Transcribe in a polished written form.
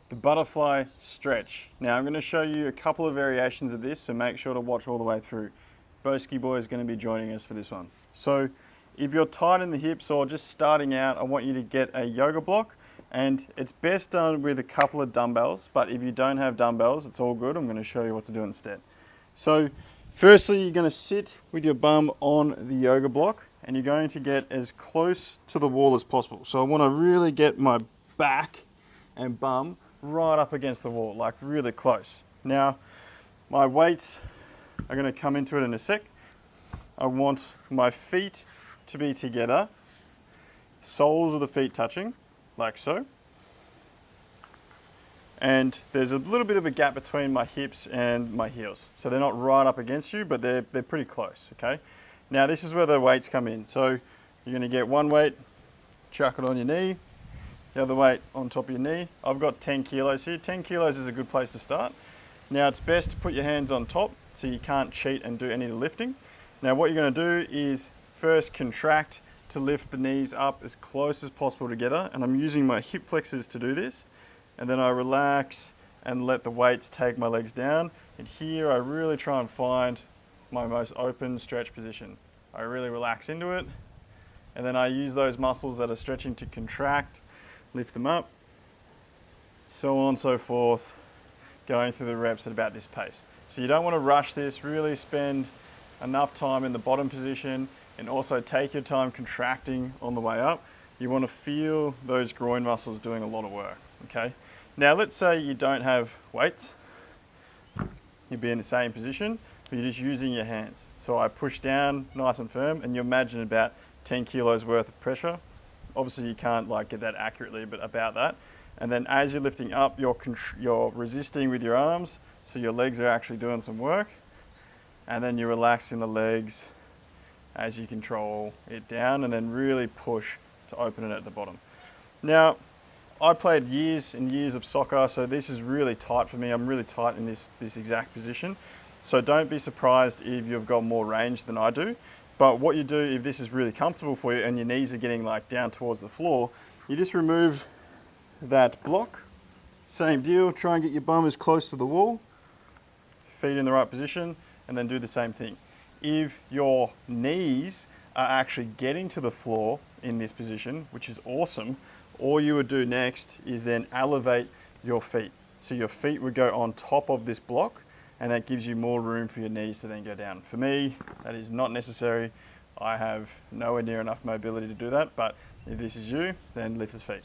the butterfly stretch. Now I'm going to show you a couple of variations of this, so make sure to watch all the way through. Boski Boy is going to be joining us for this one. So if you're tight in the hips or just starting out, I want you to get a yoga block, and it's best done with a couple of dumbbells, but if you don't have dumbbells, it's all good. I'm going to show you what to do instead. So firstly, you're going to sit with your bum on the yoga block, and you're going to get as close to the wall as possible. So I want to really get my back and bum right up against the wall, like really close. Now, my weights are going to come into it in a sec. I want my feet to be together, soles of the feet touching, like so. And there's a little bit of a gap between my hips and my heels. So they're not right up against you, but they're pretty close, okay? Now this is where the weights come in. So you're going to get one weight, chuck it on your knee, the other weight on top of your knee. I've got 10 kilos here. 10 kilos is a good place to start. Now it's best to put your hands on top so you can't cheat and do any of the lifting. Now what you're going to do is first contract to lift the knees up as close as possible together, and I'm using my hip flexors to do this. And then I relax and let the weights take my legs down. And here I really try and find my most open stretch position. I really relax into it, and then I use those muscles that are stretching to contract, lift them up, so on and so forth, going through the reps at about this pace. So you don't want to rush this, really spend enough time in the bottom position and also take your time contracting on the way up. You want to feel those groin muscles doing a lot of work, okay? Now let's say you don't have weights, you'd be in the same position, but you're just using your hands. So I push down nice and firm, and you imagine about 10 kilos worth of pressure. Obviously you can't like get that accurately, but about that. And then as you're lifting up, you're resisting with your arms, so your legs are actually doing some work. And then you're relaxing the legs as you control it down, and then really push to open it at the bottom. Now, I played years and years of soccer, so this is really tight for me. I'm really tight in this exact position. So don't be surprised if you've got more range than I do. But what you do, if this is really comfortable for you and your knees are getting like down towards the floor, you just remove that block. Same deal, try and get your bum as close to the wall, feet in the right position, and then do the same thing. If your knees are actually getting to the floor in this position, which is awesome, all you would do next is then elevate your feet. So your feet would go on top of this block, and that gives you more room for your knees to then go down. For me, that is not necessary. I have nowhere near enough mobility to do that, but if this is you, then lift the feet.